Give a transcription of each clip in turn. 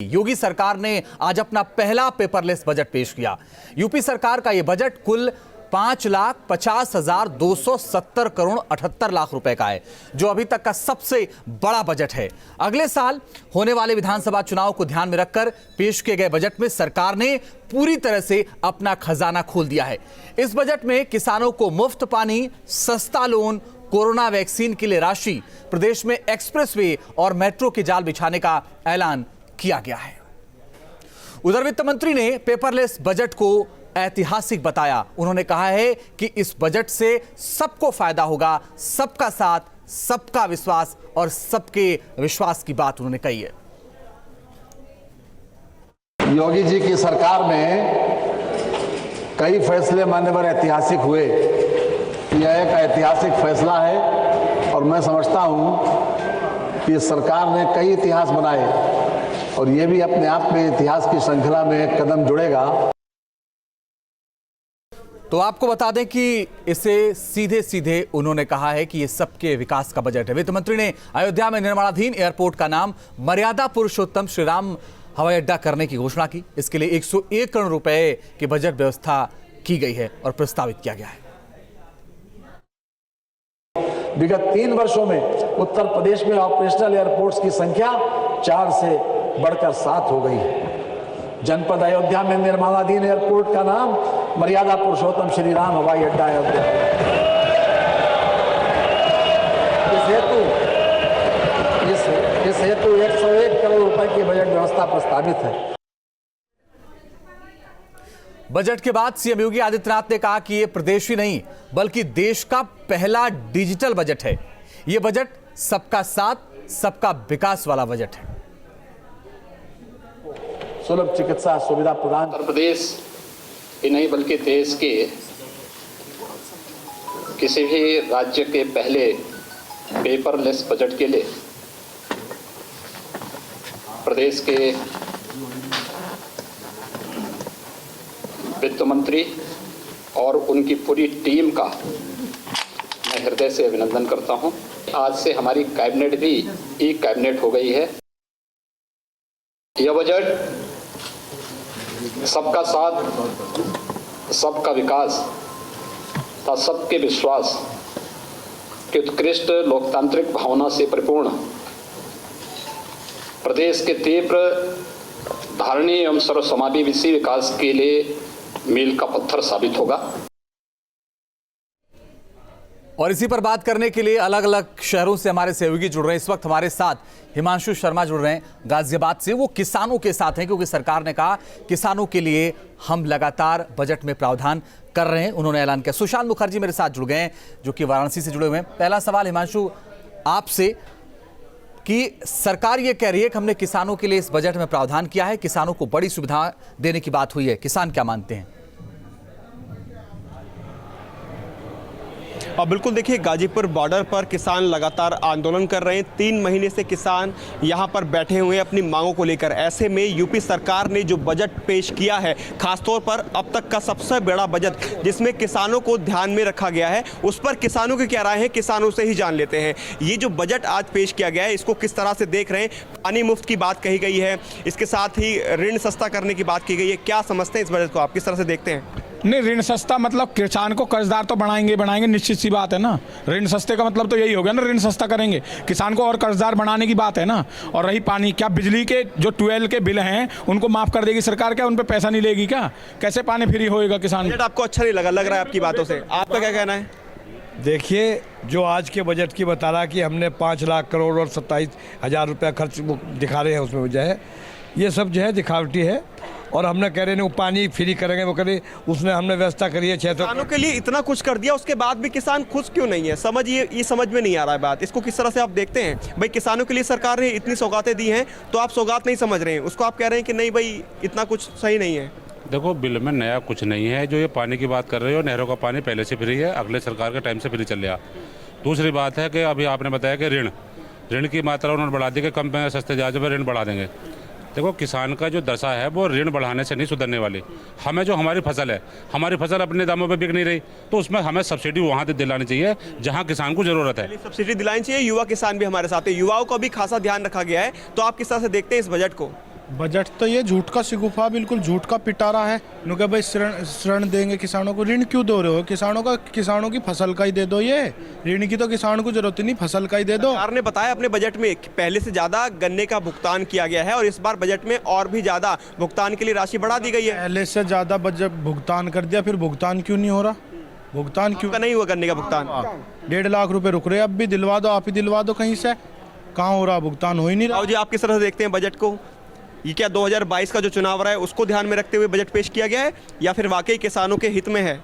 योगी सरकार ने आज अपना पहला पेपरलेस बजट पेश किया। यूपी सरकार का यह बजट कुल 5,50,270 करोड़ 78 लाख रुपए का है, जो अभी तक का सबसे बड़ा बजट है। अगले साल होने वाले विधानसभा चुनाव को ध्यान में रखकर पेश किए गए बजट में सरकार ने पूरी तरह से अपना खजाना खोल दिया है। इस बजट में किसानों को मुफ्त पानी, सस्ता लोन, कोरोना वैक्सीन के लिए राशि, प्रदेश में एक्सप्रेसवे और मेट्रो के जाल बिछाने का ऐलान किया गया है। उधर वित्त मंत्री ने पेपरलेस बजट को ऐतिहासिक बताया। उन्होंने कहा है कि इस बजट से सबको फायदा होगा, सबका साथ, सबका विश्वास और सबके विश्वास की बात उन्होंने कही है। योगी जी की सरकार में कई फैसले मान्यवर ऐतिहासिक हुए। यह एक ऐतिहासिक फैसला है और मैं समझता हूं कि सरकार ने कई इतिहास बनाए और यह भी अपने आप में इतिहास की श्रृंखला में एक कदम जुड़ेगा। तो आपको बता दें कि इसे सीधे सीधे उन्होंने कहा है कि यह सबके विकास का बजट है। वित्त मंत्री ने अयोध्या में निर्माणाधीन एयरपोर्ट का नाम मर्यादा पुरुषोत्तम श्री राम हवाई अड्डा करने की घोषणा की। इसके लिए 101 करोड़ रुपए की बजट व्यवस्था की गई है और प्रस्तावित किया गया है। विगत 3 वर्षों में उत्तर प्रदेश में ऑपरेशनल एयरपोर्ट्स की संख्या 4 से बढ़कर 7 हो गई है। जनपद अयोध्या में निर्माणाधीन एयरपोर्ट का नाम मर्यादा पुरुषोत्तम श्री राम हवाई अड्डा अयोध्या। इस हेतु 101 करोड़ रुपए की बजट व्यवस्था प्रस्तावित है। बजट के बाद सीएम योगी आदित्यनाथ ने कहा कि यह प्रदेश ही नहीं बल्कि देश का पहला डिजिटल बजट है। यह बजट सबका साथ, सबका विकास वाला बजट है। सुलभ चिकित्सा सुविधा प्रदान। उत्तर प्रदेश ही नहीं बल्कि देश के किसी भी राज्य के पहले पेपरलेस बजट के लिए प्रदेश के वित्त मंत्री और उनकी पूरी टीम का मैं हृदय से अभिनंदन करता हूं। आज से हमारी कैबिनेट भी ई कैबिनेट हो गई है। यह बजट सबका साथ, सबका विकास तथा सबके विश्वास की उत्कृष्ट लोकतांत्रिक भावना से परिपूर्ण प्रदेश के तीव्र धारणीय एवं सर्वसमावेशी विकास के लिए मील का पत्थर साबित होगा। और इसी पर बात करने के लिए अलग अलग शहरों से हमारे सहयोगी जुड़ रहे हैं। इस वक्त हमारे साथ हिमांशु शर्मा जुड़ रहे हैं गाजियाबाद से। वो किसानों के साथ हैं क्योंकि सरकार ने कहा किसानों के लिए हम लगातार बजट में प्रावधान कर रहे हैं, उन्होंने ऐलान किया। सुशांत मुखर्जी मेरे साथ जुड़ गए हैं जो कि वाराणसी से जुड़े हुए हैं। पहला सवाल हिमांशु आपसे कि सरकार ये कह रही है कि हमने किसानों के लिए इस बजट में प्रावधान किया है, किसानों को बड़ी सुविधा देने की बात हुई है, किसान क्या मानते हैं? और बिल्कुल देखिए, गाजीपुर बॉर्डर पर किसान लगातार आंदोलन कर रहे हैं। 3 महीने से किसान यहां पर बैठे हुए हैं अपनी मांगों को लेकर। ऐसे में यूपी सरकार ने जो बजट पेश किया है, खासतौर पर अब तक का सबसे बड़ा बजट जिसमें किसानों को ध्यान में रखा गया है, उस पर किसानों की क्या राय है, किसानों से ही जान लेते हैं। ये जो बजट आज पेश किया गया है, इसको किस तरह से देख रहे हैं? पानी मुफ्त की बात कही गई है, इसके साथ ही ऋण सस्ता करने की बात की गई है। क्या समझते हैं इस बजट को, आप किस तरह से देखते हैं? नहीं, ऋण सस्ता मतलब किसान को कर्जदार तो बनाएंगे, निश्चित सी बात है ना। ऋण सस्ते का मतलब तो यही हो गया ना, ऋण सस्ता करेंगे, किसान को और कर्जदार बनाने की बात है ना। और रही पानी, क्या बिजली के जो 12 के बिल हैं उनको माफ़ कर देगी सरकार? क्या उन पर पैसा नहीं लेगी? क्या कैसे पानी फ्री होएगा किसान? बजट आपको अच्छा नहीं लग रहा है आपकी बातों से, आपका क्या कहना है? देखिए, जो आज के बजट की बता रहा कि हमने 5 लाख करोड़ और 27,000 रुपया खर्च दिखा रहे हैं, उसमें जो है ये सब जो है दिखावटी है। और हमने कह रहे हैं वो पानी फ्री करेंगे, वो करें, उसने हमने व्यवस्था करी है 600। किसानों के लिए इतना कुछ कर दिया, उसके बाद भी किसान खुश क्यों नहीं है? ये समझ में नहीं आ रहा है बात। इसको किस तरह से आप देखते हैं? भाई, किसानों के लिए सरकार ने इतनी सौगातें दी हैं तो आप सौगात नहीं समझ रहे हैं, उसको आप कह रहे हैं कि नहीं भाई इतना कुछ सही नहीं है। देखो, बिल में नया कुछ नहीं है। जो ये पानी की बात कर रहे हो, नहरों का पानी पहले से फ्री है, अगले सरकार के टाइम से फ्री चल रहा। दूसरी बात है कि अभी आपने बताया कि ऋण की मात्रा उन्होंने बढ़ा दी कि कम सस्ते ब्याज पर ऋण बढ़ा देंगे। देखो, किसान का जो दशा है वो ऋण बढ़ाने से नहीं सुधरने वाली। हमें जो हमारी फसल है, हमारी फसल अपने दामों पे बिक नहीं रही, तो उसमें हमें सब्सिडी वहाँ से दिलानी चाहिए जहाँ किसान को ज़रूरत है। सब्सिडी दिलानी चाहिए। युवा किसान भी हमारे साथ है, युवाओं का भी खासा ध्यान रखा गया है। तो आप किस तरह से देखते हैं इस बजट को? बजट तो ये झूठ का शिगुफा, बिल्कुल झूठ का पिटारा है। नुके भाई ऋण देंगे किसानों को, ऋण क्यों दे रहे हो? किसानों की फसल का ही दे दो, ये ऋण की तो किसान को जरूरत ही नहीं, फसल का ही दे दो। सरकार ने बताया अपने बजट में कि पहले से ज्यादा गन्ने का भुगतान किया गया है और इस बार बजट में और भी ज्यादा भुगतान के लिए राशि बढ़ा दी गई है। पहले से ज्यादा बजट भुगतान कर दिया, फिर भुगतान क्यों नहीं हो रहा? भुगतान क्यों नहीं हुआ गन्ने का भुगतान? 1.5 लाख रुपए रुक रहे, अब भी दिलवा दो, आप ही दिलवा दो कहीं से। कहाँ हो रहा? भुगतान हो ही नहीं रहा। जी आप किस तरह से देखते हैं बजट को? ये क्या 2022 का जो चुनाव रहा है उसको ध्यान में रखते हुए बजट पेश किया गया है या फिर वाकई किसानों के हित में है?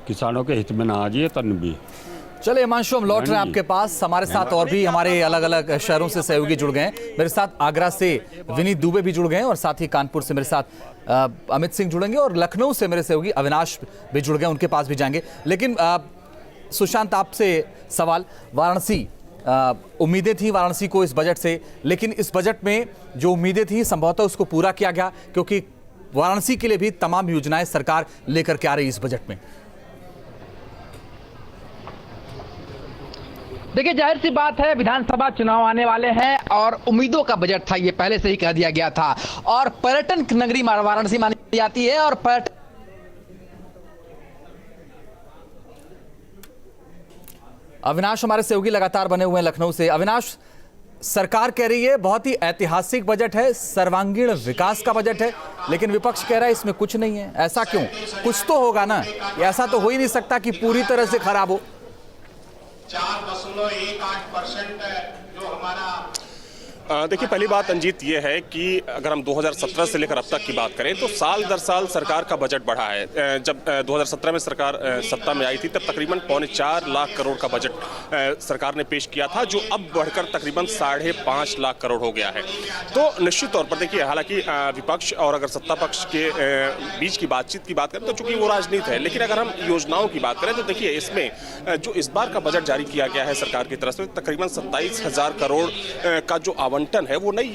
किसानों के हित में ना आ जाइए तन भी। चलिए हिमांशु, हम लौट रहे हैं आपके पास। हमारे साथ और भी हमारे अलग अलग शहरों से सहयोगी जुड़ गए हैं। मेरे साथ आगरा से विनीत दुबे भी जुड़ गए हैं और साथ ही कानपुर से मेरे साथ अमित सिंह जुड़ेंगे और लखनऊ से मेरे सहयोगी अविनाश भी जुड़ गए, उनके पास भी जाएंगे। लेकिन सुशांत, आपसे सवाल। वाराणसी, उम्मीदें थी वाराणसी को इस बजट से, लेकिन इस बजट में जो उम्मीदें थी संभवतः उसको पूरा किया गया, क्योंकि वाराणसी के लिए भी तमाम योजनाएं सरकार लेकर के आ रही है इस बजट में। देखिए, जाहिर सी बात है, विधानसभा चुनाव आने वाले हैं और उम्मीदों का बजट था, ये पहले से ही कह दिया गया था। और पर्यटन नगरी वाराणसी मानी जाती है और पर्यटन अविनाश हमारे सहयोगी लगातार बने हुए हैं लखनऊ से। अविनाश, सरकार कह रही है बहुत ही ऐतिहासिक बजट है, सर्वांगीण विकास का बजट है, लेकिन विपक्ष कह रहा है इसमें कुछ नहीं है। ऐसा क्यों? कुछ तो होगा ना, ऐसा तो हो ही नहीं सकता कि पूरी तरह से खराब हो। 4.18% जो हमारा देखिए, पहली बात अंजीत ये है कि अगर हम 2017 से लेकर अब तक की बात करें तो साल दर साल सरकार का बजट बढ़ा है। जब 2017 में सरकार सत्ता में आई थी तब तकरीबन 4.25 लाख करोड़ का बजट सरकार ने पेश किया था, जो अब बढ़कर तकरीबन 5.5 लाख करोड़ हो गया है। तो निश्चित तौर पर देखिए, हालांकि विपक्ष और अगर सत्ता पक्ष के बीच की बातचीत की बात करें तो चूंकि वो राजनीति है, लेकिन अगर हम योजनाओं की बात करें तो देखिए इसमें जो इस बार का बजट जारी किया गया है सरकार की तरफ से, तकरीबन 27,000 करोड़ का जो आवंटन है वो नई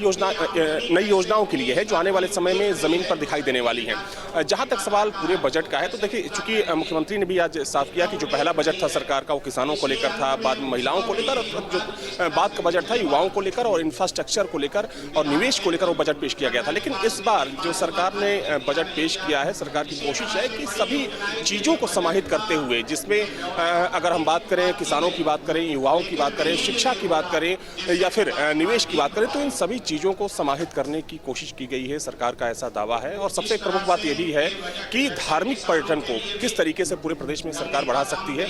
योजनाओं के लिए है, जो आने वाले समय में जमीन पर दिखाई देने वाली हैं। जहां तक सवाल पूरे बजट का है तो देखिए, चूंकि मुख्यमंत्री ने भी आज साफ किया कि जो पहला बजट था सरकार का वो किसानों को लेकर था, बाद में महिलाओं को लेकर, जो बाद का बजट था युवाओं को लेकर और इंफ्रास्ट्रक्चर को लेकर और निवेश को लेकर वो बजट पेश किया गया था। लेकिन इस बार जो सरकार ने बजट पेश किया है, सरकार की कोशिश है कि सभी चीजों को समाहित करते हुए, जिसमें अगर हम बात करें किसानों की बात करें, युवाओं की बात करें, शिक्षा की बात करें या फिर निवेश की बात करें, तो इन सभी चीजों को समाहित करने की कोशिश की गई है, सरकार का ऐसा दावा है। और सबसे प्रमुख बात यह भी है कि धार्मिक पर्यटन को किस तरीके से पूरे प्रदेश में सरकार बढ़ा सकती है,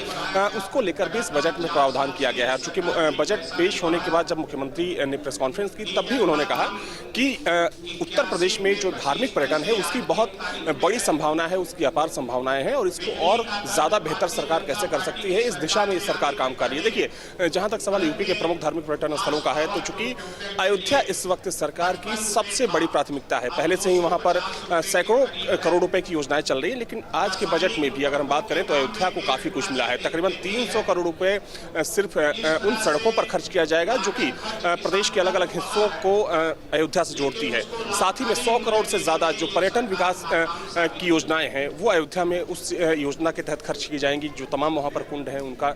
उसको लेकर भी इस बजट में प्रावधान किया गया है। चूंकि बजट पेश होने के बाद जब मुख्यमंत्री ने प्रेस कॉन्फ्रेंस की तब भी उन्होंने कहा कि उत्तर प्रदेश में जो धार्मिक पर्यटन है उसकी बहुत बड़ी संभावना है, उसकी अपार संभावनाएं हैं और इसको और ज्यादा बेहतर सरकार कैसे कर सकती है, इस दिशा में सरकार काम कर रही है। देखिए, जहां तक सवाल यूपी के प्रमुख धार्मिक पर्यटन स्थलों का है तो चूंकि अयोध्या इस वक्त सरकार की सबसे बड़ी प्राथमिकता है, पहले से ही वहां पर सैकड़ों करोड़ रुपए की योजनाएं चल रही है, लेकिन आज के बजट में भी अगर हम बात करें तो अयोध्या को काफी कुछ मिला है। तकरीबन 300 करोड़ रुपए सिर्फ उन सड़कों पर खर्च किया जाएगा जो कि प्रदेश के अलग अलग हिस्सों को अयोध्या से जोड़ती है। साथ ही में 100 करोड़ से ज्यादा जो पर्यटन विकास की योजनाएं हैं वो अयोध्या में उस योजना के तहत खर्च की जाएंगी। जो तमाम वहां पर कुंड हैं उनका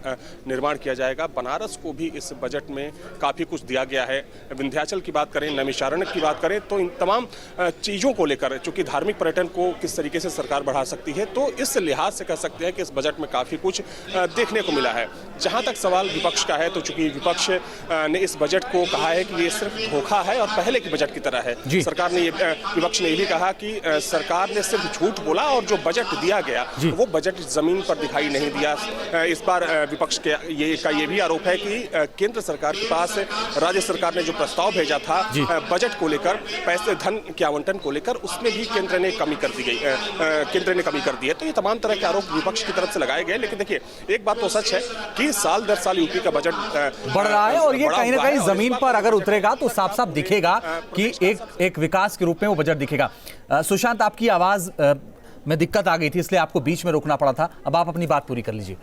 निर्माण किया जाएगा। बनारस को भी इस बजट में काफी कुछ दिया गया है। विंध्याचल की बात करें, नैमिषारण्य की बात करें, तो इन तमाम चीजों को लेकर चूंकि धार्मिक पर्यटन को किस तरीके से सरकार बढ़ा सकती है, तो इस लिहाज से कह सकते हैं कि इस बजट में काफी कुछ देखने को मिला है। जहां तक सवाल विपक्ष का है तो चूंकि विपक्ष ने इस बजट को कहा है कि ये सिर्फ धोखा है और पहले के बजट की तरह है। सरकार ने विपक्ष ने ये भी कहा कि सरकार ने सिर्फ झूठ बोला और जो बजट दिया गया वो बजट जमीन पर दिखाई नहीं दिया। इस बार विपक्ष के ये भी आरोप है कि केंद्र सरकार के पास राज्य सरकार ने जो प्रस्ताव भेजा था बजट को लेकर, पैसे धन के आवंटन को लेकर, उसमें भी केंद्र ने कमी कर दी है। तो ये तमाम तरह के आरोप विपक्ष की तरफ से लगाए गए। लेकिन देखिए, एक बात तो सच है कि साल दर साल यूपी का बजट बढ़ रहा है और ये कहीं ना कहीं जमीन पर अगर उतरेगा तो साफ साफ दिखेगा कि एक विकास के रूप में वो बजट दिखेगा। सुशांत, आपकी आवाज में दिक्कत आ गई थी इसलिए आपको बीच में रोकना पड़ा था, अब आप अपनी बात पूरी कर लीजिए।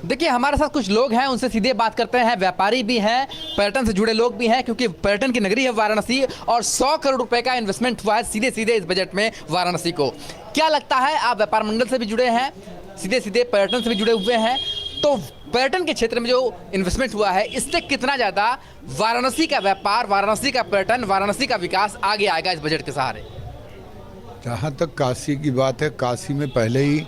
देखिए, हमारे साथ कुछ लोग हैं, उनसे सीधे बात करते हैं। व्यापारी भी हैं, पर्यटन से जुड़े लोग भी हैं, क्योंकि पर्यटन की नगरी है वाराणसी और 100 करोड़ रुपए का इन्वेस्टमेंट हुआ है सीधे सीधे इस बजट में वाराणसी को। क्या लगता है, आप व्यापार मंडल से भी जुड़े हैं, सीधे सीधे पर्यटन से भी जुड़े हुए हैं, तो पर्यटन के क्षेत्र में जो इन्वेस्टमेंट हुआ है इससे कितना ज़्यादा वाराणसी का व्यापार, वाराणसी का पर्यटन, वाराणसी का विकास आगे आएगा इस बजट के सहारे? जहाँ तक काशी की बात है, काशी में पहले ही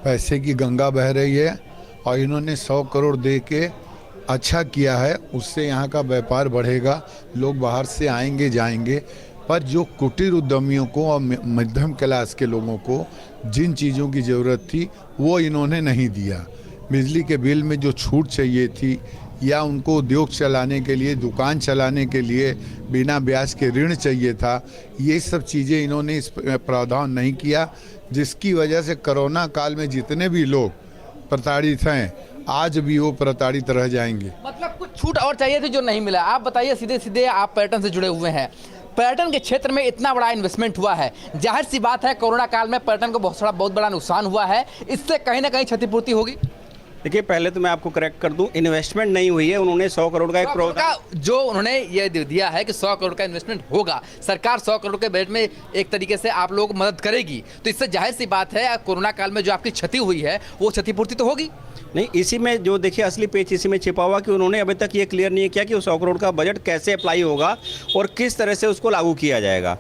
पैसे की गंगा बह रही है और इन्होंने 100 करोड़ दे के अच्छा किया है। उससे यहाँ का व्यापार बढ़ेगा, लोग बाहर से आएंगे जाएंगे। पर जो कुटीर उद्यमियों को और मध्यम क्लास के लोगों को जिन चीज़ों की ज़रूरत थी वो इन्होंने नहीं दिया। बिजली के बिल में जो छूट चाहिए थी या उनको उद्योग चलाने के लिए, दुकान चलाने के लिए बिना ब्याज के ऋण चाहिए था, ये सब चीज़ें इन्होंने इस प्रावधान नहीं किया, जिसकी वजह से कोरोना काल में जितने भी लोग प्रताड़ित हैं आज भी वो प्रताड़ित रह जाएंगे। मतलब कुछ छूट और चाहिए थी जो नहीं मिला। आप बताइए, सीधे सीधे आप पर्यटन से जुड़े हुए हैं, पर्यटन के क्षेत्र में इतना बड़ा इन्वेस्टमेंट हुआ है, जाहिर सी बात है कोरोना काल में पर्यटन को बहुत बड़ा नुकसान हुआ है, इससे कहीं ना कहीं क्षतिपूर्ति होगी। देखिए, पहले तो मैं आपको करेक्ट कर दूं, इन्वेस्टमेंट नहीं हुई है। उन्होंने 100 करोड़ का एक प्रोग्राम जो उन्होंने ये दिया है कि 100 करोड़ का इन्वेस्टमेंट होगा, सरकार 100 करोड़ के बजट में एक तरीके से आप लोगों को मदद करेगी, तो इससे जाहिर सी बात है कोरोना काल में जो आपकी क्षति हुई है वो क्षतिपूर्ति तो होगी। नहीं, इसी में जो देखिए असली पेच इसी में छिपा हुआ कि उन्होंने अभी तक ये क्लियर नहीं किया कि वो 100 करोड़ का बजट कैसे अप्लाई होगा और किस तरह से उसको लागू किया जाएगा।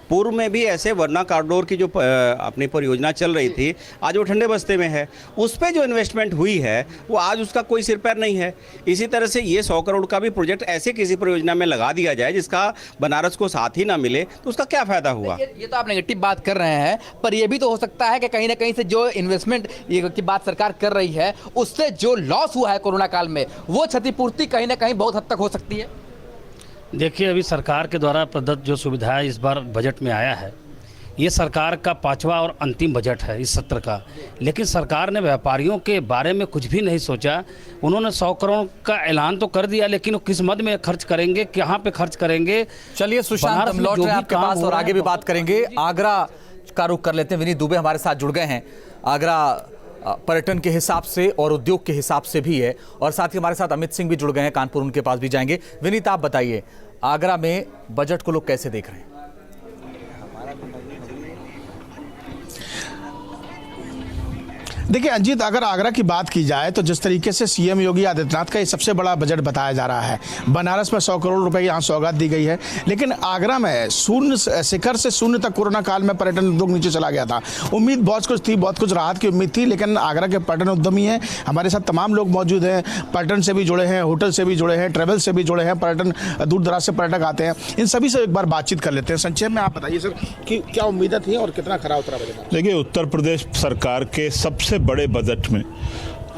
पूर्व में भी ऐसे वरना कॉरिडोर की जो अपनी परियोजना चल रही थी, आज वो ठंडे बस्ते में है, उस पर जो इन्वेस्टमेंट हुई है वो आज उसका कोई सिर पैर नहीं है। इसी तरह से ये 100 करोड़ का भी प्रोजेक्ट ऐसे किसी परियोजना में लगा दिया जाए जिसका बनारस को साथ ही ना मिले तो उसका क्या फायदा हुआ? ये तो आप नेगेटिव बात कर रहे हैं, पर यह भी तो हो सकता है कि कहीं ना कहीं से जो इन्वेस्टमेंट की बात सरकार कर रही है उससे जो लॉस हुआ है कोरोना काल में वो क्षतिपूर्ति कहीं ना कहीं बहुत हद तक हो सकती है। देखिए, अभी सरकार के द्वारा प्रदत्त जो सुविधाएं इस बार बजट में आया है, ये सरकार का 5वां और अंतिम बजट है इस सत्र का, लेकिन सरकार ने व्यापारियों के बारे में कुछ भी नहीं सोचा। उन्होंने 100 करोड़ का ऐलान तो कर दिया, लेकिन वो किस मद में खर्च करेंगे, कहाँ पे खर्च करेंगे? चलिए सुशांत, हम लौट रहे हैं आपके पास और आगे भी बात करेंगे। आगरा का रुख कर लेते हैं, विनीत दुबे हमारे साथ जुड़ गए हैं। आगरा पर्यटन के हिसाब से और उद्योग के हिसाब से भी है, और साथ ही हमारे साथ अमित सिंह भी जुड़ गए हैं कानपुर, उनके पास भी जाएंगे। विनीत, आप बताइए, आगरा में बजट को लोग कैसे देख रहे हैं? देखिए अंजित, अगर आगरा की बात की जाए तो जिस तरीके से सीएम योगी आदित्यनाथ का ये सबसे बड़ा बजट बताया जा रहा है, बनारस में 100 करोड़ रुपए की यहाँ सौगात दी गई है, लेकिन आगरा में शून्य शिखर से शून्य तक कोरोना काल में पर्यटन उद्योग नीचे चला गया था। उम्मीद बहुत कुछ थी, बहुत कुछ राहत की उम्मीद थी, लेकिन आगरा के पर्यटन उद्यमी हैं, हमारे साथ तमाम लोग मौजूद हैं, पर्यटन से भी जुड़े हैं, होटल से भी जुड़े हैं, ट्रेवल से भी जुड़े हैं, पर्यटन दूर दराज से पर्यटक आते हैं, इन सभी से एक बार बातचीत कर लेते हैं। संक्षेप में आप बताइए सर कि क्या उम्मीदें थी और कितना खरा उतरा बजट? देखिए, उत्तर प्रदेश सरकार के सबसे बड़े बजट में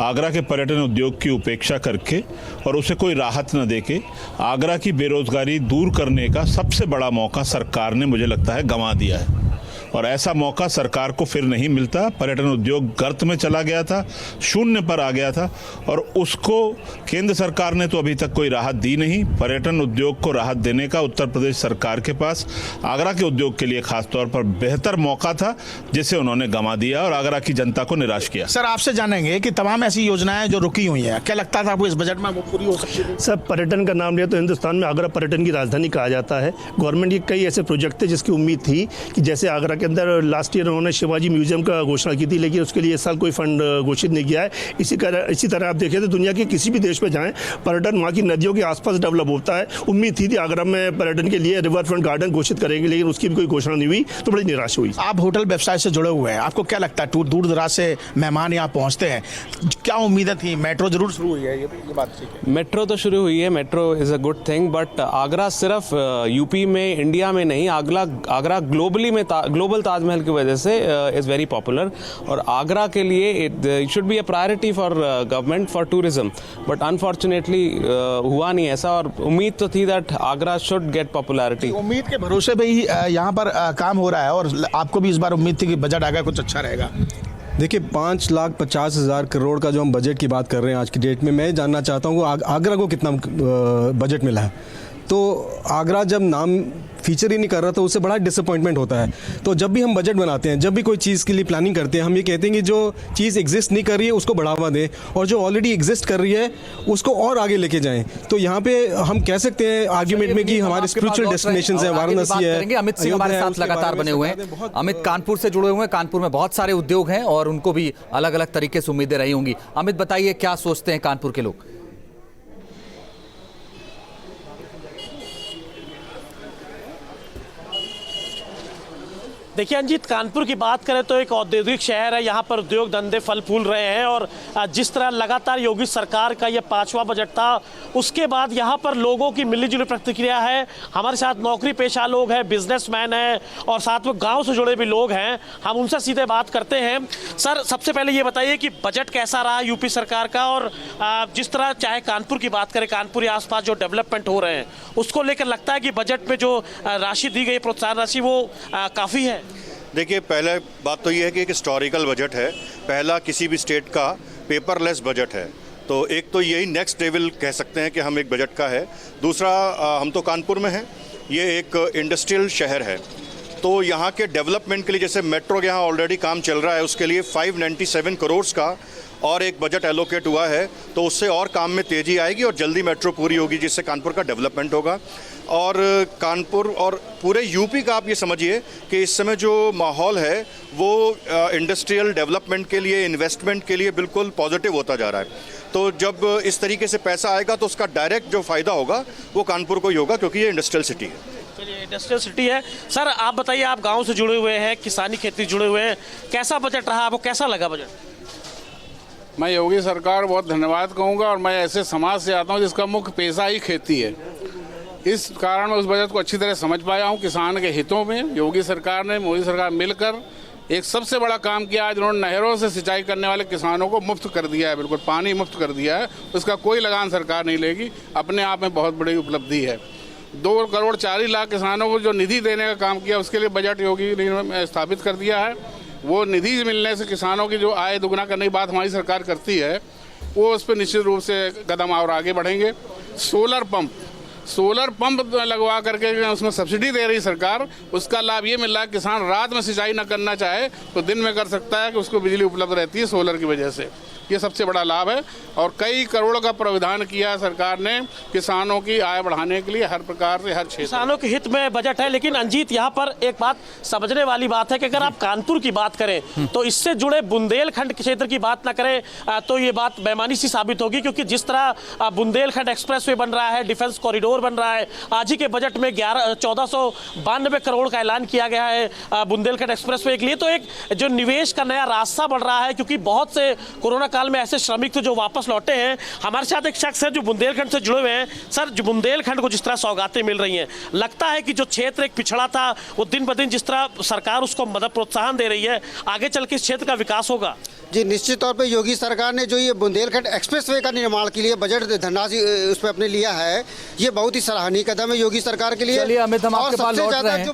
आगरा के पर्यटन उद्योग की उपेक्षा करके और उसे कोई राहत न देके आगरा की बेरोजगारी दूर करने का सबसे बड़ा मौका सरकार ने, मुझे लगता है, गंवा दिया है, और ऐसा मौका सरकार को फिर नहीं मिलता। पर्यटन उद्योग गर्त में चला गया था, शून्य पर आ गया था, और उसको केंद्र सरकार ने तो अभी तक कोई राहत दी नहीं। पर्यटन उद्योग को राहत देने का उत्तर प्रदेश सरकार के पास आगरा के उद्योग के लिए खासतौर पर बेहतर मौका था, जिसे उन्होंने गंवा दिया और आगरा की जनता को निराश किया। सर, आपसे जानेंगे कि तमाम ऐसी योजनाएं जो रुकी हुई हैं, क्या लगता था आपको इस बजट में वो पूरी हो सकती है? सर, पर्यटन का नाम लिया तो हिंदुस्तान में आगरा पर्यटन की राजधानी कहा जाता है। गवर्नमेंट के कई ऐसे प्रोजेक्ट थे जिसकी उम्मीद थी कि जैसे आगरा के अंदर लास्ट ईयर उन्होंने शिवाजी म्यूजियम का घोषणा की थी, लेकिन उसके लिए इस साल कोई फंड घोषित नहीं किया है। इसी तरह आप देखें तो दुनिया के किसी भी देश में जाएं, पर्यटन वहाँ की नदियों के आसपास डेवलप होता है। उम्मीद थी आगरा में पर्यटन के लिए रिवर फ्रंट गार्डन घोषित करेंगे, लेकिन उसकी भी कोई घोषणा नहीं हुई, तो बड़ी निराश हुई। आप होटल व्यवसाय से जुड़े हुए हैं, आपको क्या लगता है दूर दराज से मेहमान यहाँ पहुँचते हैं, क्या उम्मीदें थी? मेट्रो जरूर शुरू हुई है, ये बात ठीक है। मेट्रो तो शुरू हुई है, metro is a good thing, but Agra सिर्फ यूपी में, इंडिया में नहीं, आगरा ग्लोबली में ग्लोबल ताजमहल की वजह से इज़ वेरी पॉपुलर, और आगरा के लिए it should be a priority for government for tourism, but unfortunately हुआ नहीं ऐसा, और उम्मीद तो थी that Agra should get popularity. उम्मीद के भरोसे पे ही यहाँ पर काम हो रहा है, और आपको भी इस बार उम्मीद थी कि बजट आएगा कुछ अच्छा रहेगा। देखिए, 5,50,000 करोड़ का जो हम बजट की बात कर रहे हैं आज की डेट में, मैं जानना चाहता हूँ आगरा को कितना बजट मिला है? तो आगरा जब नाम फीचर ही नहीं कर रहा तो उससे बड़ा डिसअपॉइंटमेंट होता है। तो जब भी हम बजट बनाते हैं, जब भी कोई चीज़ के लिए प्लानिंग करते हैं, हम ये कहते हैं कि जो चीज़ एग्जिस्ट नहीं कर रही है उसको बढ़ावा दें और जो ऑलरेडी एग्जिस्ट कर रही है उसको और आगे लेके जाएं। तो यहाँ पे हम कह सकते हैं आर्ग्यूमेंट में कि हमारे स्पिरिचुअल डेस्टिनेशंस हैं, वाराणसी है। अमित सिंह हमारे साथ लगातार बने हुए हैं। अमित कानपुर से जुड़े हुए हैं। कानपुर में बहुत सारे उद्योग हैं और उनको भी अलग अलग तरीके से उम्मीदें रही होंगी। अमित बताइए, क्या सोचते हैं कानपुर के लोग? देखिए अंजीत, कानपुर की बात करें तो एक औद्योगिक शहर है। यहाँ पर उद्योग धंधे फल फूल रहे हैं और जिस तरह लगातार योगी सरकार का ये 5वां बजट था, उसके बाद यहाँ पर लोगों की मिलीजुली प्रतिक्रिया है। हमारे साथ नौकरी पेशा लोग हैं, बिजनेसमैन हैं और साथ में गांव से जुड़े भी लोग हैं। हम उनसे सीधे बात करते हैं। सर, सबसे पहले ये बताइए कि बजट कैसा रहा यूपी सरकार का, और जिस तरह चाहे कानपुर की बात करें, कानपुर के आसपास जो डेवलपमेंट हो रहे हैं उसको लेकर लगता है कि बजट में जो राशि दी गई, प्रोत्साहन राशि, वो काफ़ी है? देखिए, पहले बात तो ये है कि एक हिस्टोरिकल बजट है, पहला किसी भी स्टेट का पेपरलेस बजट है। तो एक तो यही नेक्स्ट लेवल कह सकते हैं कि हम एक बजट का है। दूसरा, हम तो कानपुर में हैं, ये एक इंडस्ट्रियल शहर है, तो यहाँ के डेवलपमेंट के लिए, जैसे मेट्रो के यहाँ ऑलरेडी काम चल रहा है, उसके लिए 597 करोड़ का और एक बजट एलोकेट हुआ है, तो उससे और काम में तेज़ी आएगी और जल्दी मेट्रो पूरी होगी, जिससे कानपुर का डेवलपमेंट होगा। और कानपुर और पूरे यूपी का आप ये समझिए कि इस समय जो माहौल है वो इंडस्ट्रियल डेवलपमेंट के लिए, इन्वेस्टमेंट के लिए बिल्कुल पॉजिटिव होता जा रहा है। तो जब इस तरीके से पैसा आएगा तो उसका डायरेक्ट जो फ़ायदा होगा वो कानपुर को ही होगा, क्योंकि ये इंडस्ट्रियल सिटी है। चलिए, इंडस्ट्रियल सिटी है। सर, आप बताइए, आप गाँव से जुड़े हुए हैं, किसानी खेती जुड़े हुए हैं, कैसा बजट रहा, आपको कैसा लगा बजट? मैं योगी सरकार बहुत धन्यवाद कहूँगा, और मैं ऐसे समाज से आता हूँ जिसका मुख्य पेशा ही खेती है। इस कारण मैं उस बजट को अच्छी तरह समझ पाया हूँ। किसान के हितों में योगी सरकार ने, मोदी सरकार मिलकर एक सबसे बड़ा काम किया। आज उन्होंने नहरों से सिंचाई करने वाले किसानों को मुफ्त कर दिया है, बिल्कुल पानी मुफ्त कर दिया है। उसका कोई लगान सरकार नहीं लेगी, अपने आप में बहुत बड़ी उपलब्धि है। 2 करोड़ 40 लाख किसानों को जो निधि देने का काम किया, उसके लिए बजट योगी ने स्थापित कर दिया है। वो निधि मिलने से किसानों की जो आय दुगना करने की बात हमारी सरकार करती है, वो उस पर निश्चित रूप से कदम और आगे बढ़ेंगे। सोलर पंप लगवा करके उसमें सब्सिडी दे रही सरकार, उसका लाभ ये मिल रहा है, किसान रात में सिंचाई न करना चाहे तो दिन में कर सकता है, कि उसको बिजली उपलब्ध रहती है सोलर की वजह से। ये सबसे बड़ा लाभ है। और कई करोड़ का प्रावधान किया सरकार ने किसानों की आय बढ़ाने के लिए, हर प्रकार से, हर क्षेत्र। किसानों के हित में बजट है। लेकिन अंजीत, यहाँ पर एक बात समझने वाली बात है कि अगर आप कानपुर की बात करें तो इससे जुड़े बुंदेलखंड क्षेत्र की बात ना करें तो ये बात बेईमानी सी साबित होगी, क्योंकि जिस तरह बुंदेलखंड एक्सप्रेसवे बन रहा है, डिफेंस कॉरिडोर बन रहा है, आज ही के बजट में 1492 करोड़ का ऐलान किया गया है बुंदेलखंड एक्सप्रेसवे के लिए। तो एक जो निवेश का नया रास्ता बढ़ रहा है, क्योंकि बहुत से कोरोना काल में ऐसे श्रमिक थे जो वापस लौटे हैं। हमारे साथ एक शख्स है जो बुंदेलखंड से जुड़े हुए हैं। सर, जो बुंदेलखंड को जिस तरह सौगातें मिल रही हैं, लगता है कि जो क्षेत्र एक पिछड़ा था, वो दिन ब दिन जिस तरह सरकार उसको मदद प्रोत्साहन दे रही है, आगे चल के इस क्षेत्र का विकास होगा? जी, निश्चित तौर पे योगी सरकार ने जो ये बुंदेलखंड एक्सप्रेसवे का निर्माण के लिए बजट धनराशि उस पर अपने लिया है, ये बहुत ही सराहनीय कदम है योगी सरकार के लिए। चलिए अमित, हम आपके पास लौट रहे हैं।